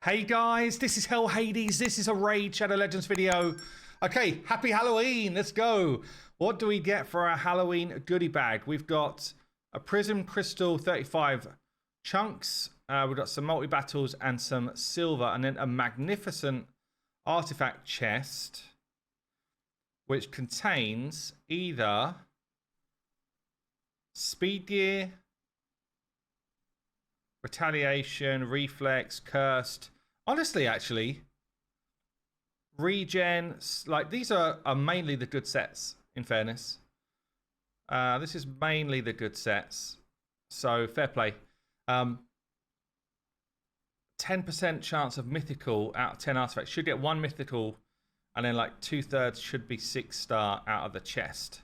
Hey guys, this is Hell Hades. This is a Raid Shadow Legends video. Okay, happy Halloween. Let's go. What do we get for our Halloween goodie bag? We've got a Prism Crystal 35 chunks. We've got some multi-battles and some silver. And then a magnificent artifact chest, which contains either speed gear, retaliation, reflex, cursed. Honestly, actually, regen, like these are mainly the good sets, in fairness. This is mainly the good sets. So fair play. 10% chance of mythical out of 10 artifacts. Should get one mythical, and then like 2/3 should be 6-star out of the chest.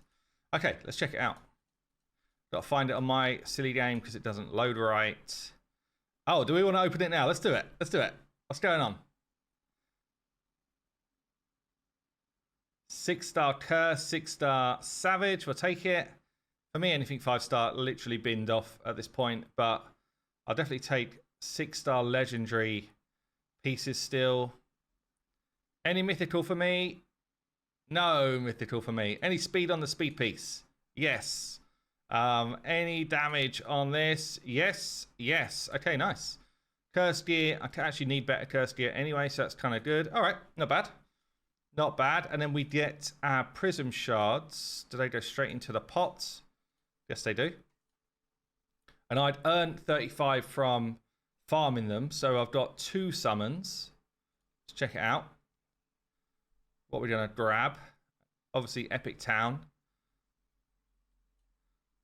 Okay, let's check it out. Got to find it on my silly game because it doesn't load right. Oh, do we want to open it now? Let's do it. Let's do it. What's going on? 6-star curse, 6-star savage. We'll take it. For me, anything 5-star literally binned off at this point, but I'll definitely take 6-star legendary pieces still. Any mythical for me? No mythical for me. Any speed on the speed piece? Yes. Any damage on this? Yes. Yes. Okay, nice. Curse gear. I actually need better curse gear anyway, so that's kind of good. All right, not bad. Not bad. And then we get our prism shards. Do they go straight into the pot? Yes, they do. And I'd earned 35 from farming them, so I've got 2 summons. Let's check it out. What we're going to grab. Obviously, Epic Town.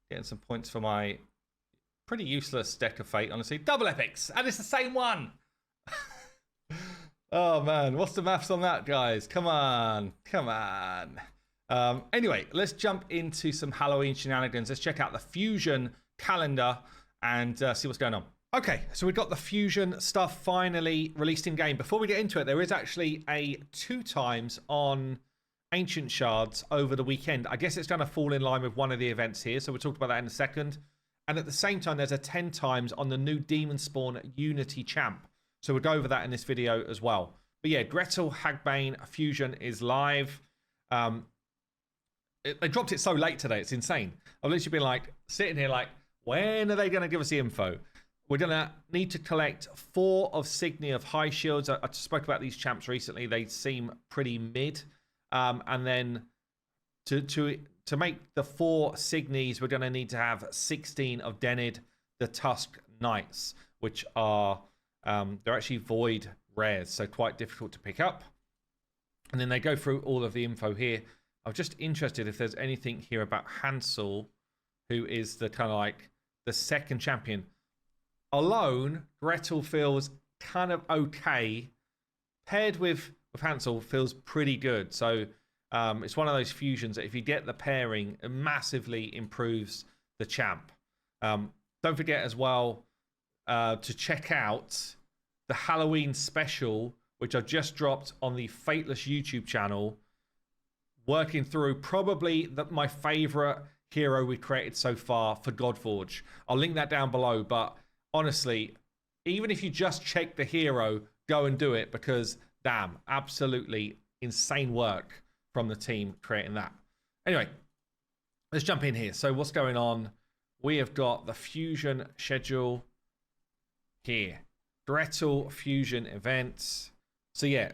Getting some points for my pretty useless deck of fate, honestly. Double epics, and it's the same one. Oh man, what's the maths on that, guys? Come on, come on. Anyway, let's jump into some Halloween shenanigans. Let's check out the Fusion calendar and see what's going on. Okay, so we've got the Fusion stuff finally released in game. Before we get into it, there is actually a 2 times on Ancient Shards over the weekend. I guess it's going to fall in line with one of the events here, so we'll talk about that in a second. And at the same time, there's a 10 times on the new Demon Spawn Unity Champ. So we'll go over that in this video as well. But yeah, Gretel Hagbane Fusion is live. They dropped it so late today, it's insane. I've literally been like sitting here like, when are they going to give us the info? We're going to need to collect 4 of Signy of High Shields. I spoke about these champs recently. They seem pretty mid. And then to make the 4 Signies, we're going to need to have 16 of Denid, the Tusk Knights, which are, they're actually void rares, so quite difficult to pick up. And then they go through all of the info here. I'm just interested if there's anything here about Hansel, who is the kind of like the second champion. Alone, Gretel feels kind of okay. Paired with Hansel feels pretty good. So it's one of those fusions that if you get the pairing, it massively improves the champ. Don't forget as well to check out the Halloween special, which I just dropped on the Fateless YouTube channel, working through probably my favorite hero we created so far for Godforge. I'll link that down below, but honestly, even if you just check the hero, go and do it, because damn, absolutely insane work from the team creating that. Anyway, let's jump in here. So what's going on? We have got the Fusion schedule here. Gretel Fusion events. So yeah,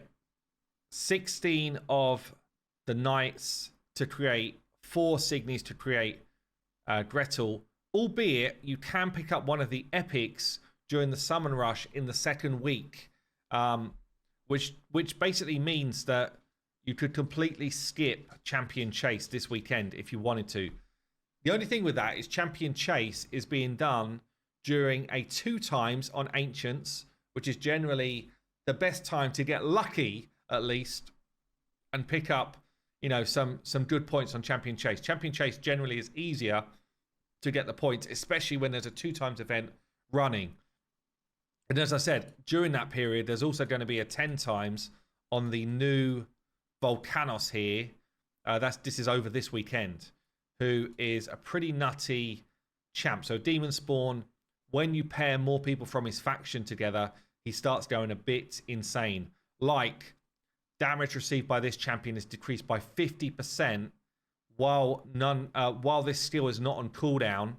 16 of the Knights to create, 4 Signies to create Gretel, albeit you can pick up one of the epics during the summon rush in the 2nd week. Which basically means that you could completely skip Champion Chase this weekend if you wanted to. The only thing with that is Champion Chase is being done during a 2 times on Ancients, which is generally the best time to get lucky, at least, and pick up, you know, some good points on Champion Chase. Champion Chase generally is easier to get the points, especially when there's a 2 times event running. And as I said, during that period, there's also going to be a 10 times on the new Volcanos here. This is over this weekend, who is a pretty nutty champ. So Demon Spawn, when you pair more people from his faction together, he starts going a bit insane. Like, damage received by this champion is decreased by 50% while this skill is not on cooldown.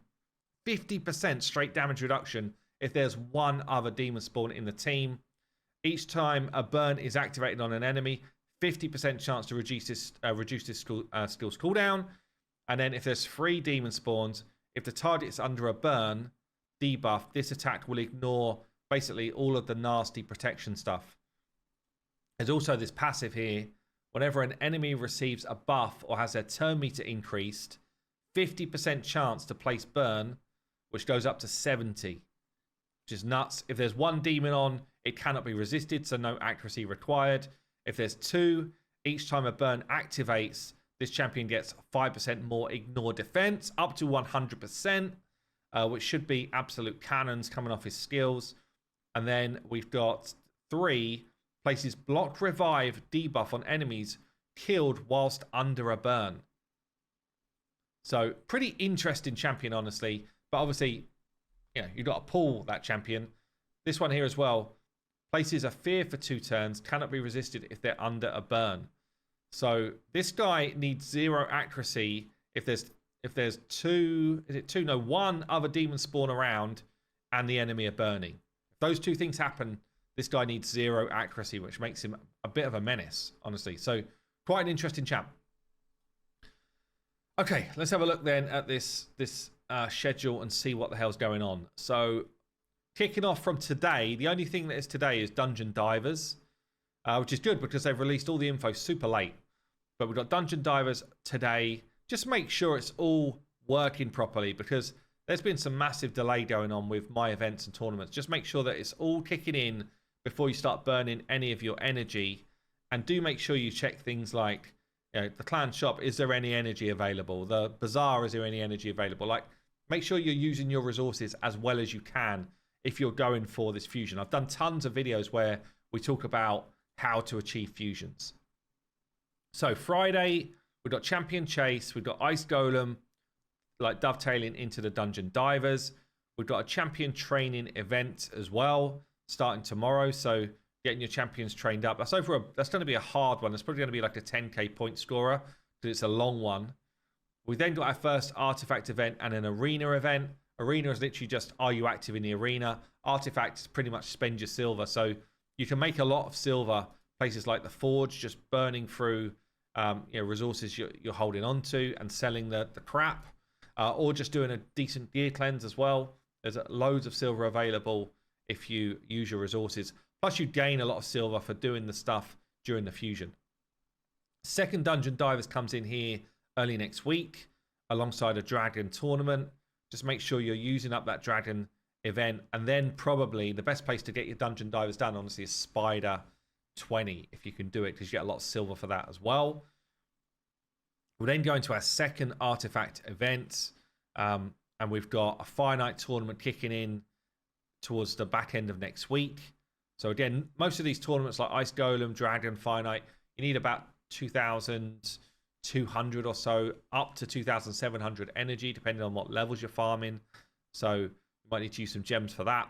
50% straight damage reduction if there's one other demon spawn in the team. Each time a burn is activated on an enemy, 50% chance to reduce this skill's cooldown. And then if there's 3 demon spawns, if the target is under a burn debuff, this attack will ignore basically all of the nasty protection stuff. There's also this passive here. Whenever an enemy receives a buff or has their turn meter increased, 50% chance to place burn, which goes up to 70, which is nuts. If there's 1 demon on, it cannot be resisted, so no accuracy required. If there's 2, each time a burn activates, this champion gets 5% more ignore defense, up to 100%, which should be absolute cannons coming off his skills. And then we've got 3, places block revive debuff on enemies killed whilst under a burn. So pretty interesting champion, honestly. But obviously, you've got to pull that champion. This one here as well. Places a fear for 2 turns. Cannot be resisted if they're under a burn. So this guy needs 0 accuracy if there's 2... Is it 2? No, 1 other demon spawn around and the enemy are burning. If those 2 things happen, this guy needs 0 accuracy, which makes him a bit of a menace, honestly. So quite an interesting champ. Okay, let's have a look then at this schedule and see what the hell's going on. So kicking off from today, the only thing that is today is Dungeon Divers, which is good because they've released all the info super late. But we've got Dungeon Divers today. Just make sure it's all working properly because there's been some massive delay going on with my events and tournaments. Just make sure that it's all kicking in before you start burning any of your energy. And do make sure you check things like, the clan shop, is there any energy available? The bazaar, is there any energy available? Like, make sure you're using your resources as well as you can if you're going for this fusion. I've done tons of videos where we talk about how to achieve fusions. So Friday, we've got Champion Chase, we've got Ice Golem, like dovetailing into the Dungeon Divers. We've got a Champion Training event as well, starting tomorrow. So getting your champions trained up. That's going to be a hard one. It's probably going to be like a 10k point scorer because it's a long one. We then got our first artifact event and an arena event. Arena is literally just, are you active in the arena? Artifact is pretty much spend your silver. So you can make a lot of silver places like the Forge, just burning through resources you're holding on to and selling the crap, or just doing a decent gear cleanse as well. There's loads of silver available if you use your resources. Plus, you gain a lot of silver for doing the stuff during the fusion. Second Dungeon Divers comes in here early next week alongside a Dragon tournament. Just make sure you're using up that Dragon event. And then probably the best place to get your Dungeon Divers done, honestly, is Spider 20, if you can do it, because you get a lot of silver for that as well. We'll then go into our second artifact event. And we've got a finite tournament kicking in towards the back end of next week. So again, most of these tournaments like Ice Golem, Dragon, Finite, you need about 2,200 or so, up to 2,700 energy, depending on what levels you're farming. So you might need to use some gems for that.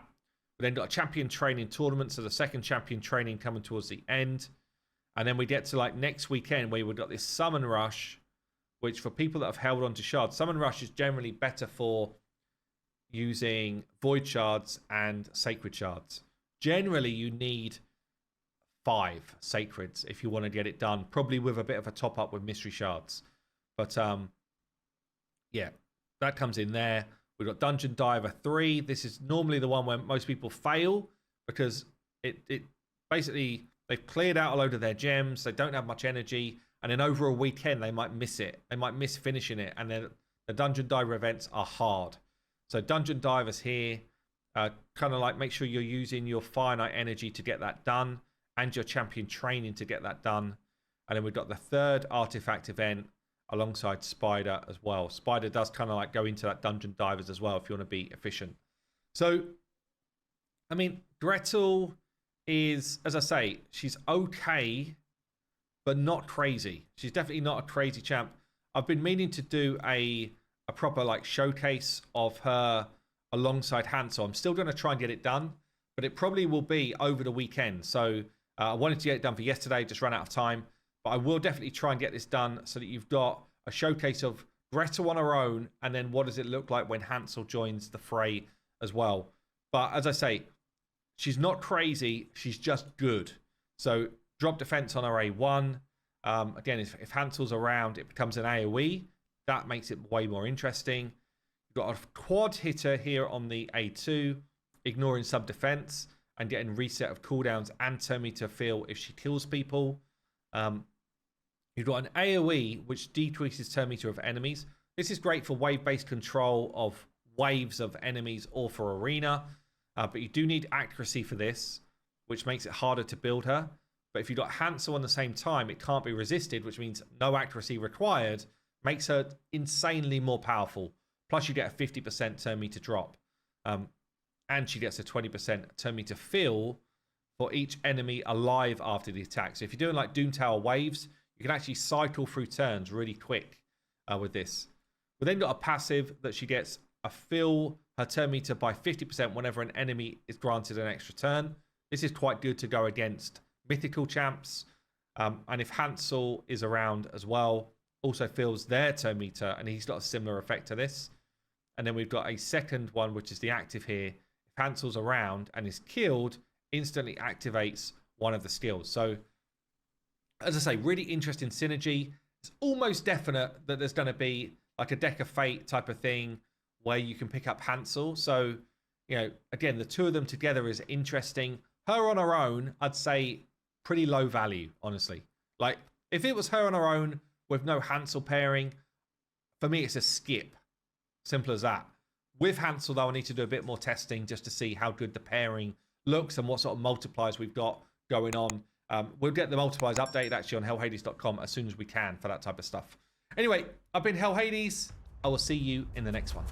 We then got a champion training tournament, so the second champion training coming towards the end. And then we get to like next weekend where we've got this Summon Rush, which for people that have held on to shards, Summon Rush is generally better for using Void Shards and Sacred Shards. Generally, you need 5 Sacreds if you want to get it done, probably with a bit of a top up with Mystery Shards. But yeah, that comes in there. We've got Dungeon Diver 3. This is normally the one where most people fail because it basically, they've cleared out a load of their gems. They don't have much energy. And then over a weekend, they might miss it. They might miss finishing it. And then the Dungeon Diver events are hard. So Dungeon Divers here, kind of like make sure you're using your finite energy to get that done and your champion training to get that done. And then we've got the third artifact event alongside Spider as well. Spider does kind of like go into that Dungeon Divers as well if you want to be efficient. So, I mean, Gretel is, as I say, she's okay, but not crazy. She's definitely not a crazy champ. I've been meaning to do a proper like showcase of her alongside Hansel. I'm still going to try and get it done, but it probably will be over the weekend. So I wanted to get it done for yesterday, just ran out of time. But I will definitely try and get this done so that you've got a showcase of Greta on her own, and then what does it look like when Hansel joins the fray as well. But as I say, she's not crazy, she's just good. So drop defense on her A1. Again, if Hansel's around, it becomes an AoE. That makes it way more interesting. You've got a quad hitter here on the A2, ignoring sub defense and getting reset of cooldowns and turn meter feel if she kills people. You've got an AoE which decreases turn meter of enemies. This is great for wave-based control of waves of enemies or for arena, but you do need accuracy for this, which makes it harder to build her. But if you've got Hansel on the same time, it can't be resisted, which means no accuracy required, makes her insanely more powerful. Plus you get a 50% turn meter drop. And she gets a 20% turn meter feel for each enemy alive after the attack. So if you're doing like Doom Tower waves, you can actually cycle through turns really quick with this. We then got a passive that she gets a fill her turn meter by 50% whenever an enemy is granted an extra turn. This is quite good to go against mythical champs. And if Hansel is around as well, also fills their turn meter, and he's got a similar effect to this. And then we've got a second one, which is the active here. If Hansel's around and is killed, instantly activates one of the skills. So, as I say, really interesting synergy. It's almost definite that there's going to be like a Deck of Fate type of thing where you can pick up Hansel. So, you know, again, the two of them together is interesting. Her on her own, I'd say pretty low value, honestly. Like, if it was her on her own with no Hansel pairing, for me, it's a skip. Simple as that. With Hansel, though, I need to do a bit more testing just to see how good the pairing looks and what sort of multipliers we've got going on. We'll get the multipliers updated actually on hellhades.com as soon as we can for that type of stuff. Anyway, I've been Hell Hades. I will see you in the next one.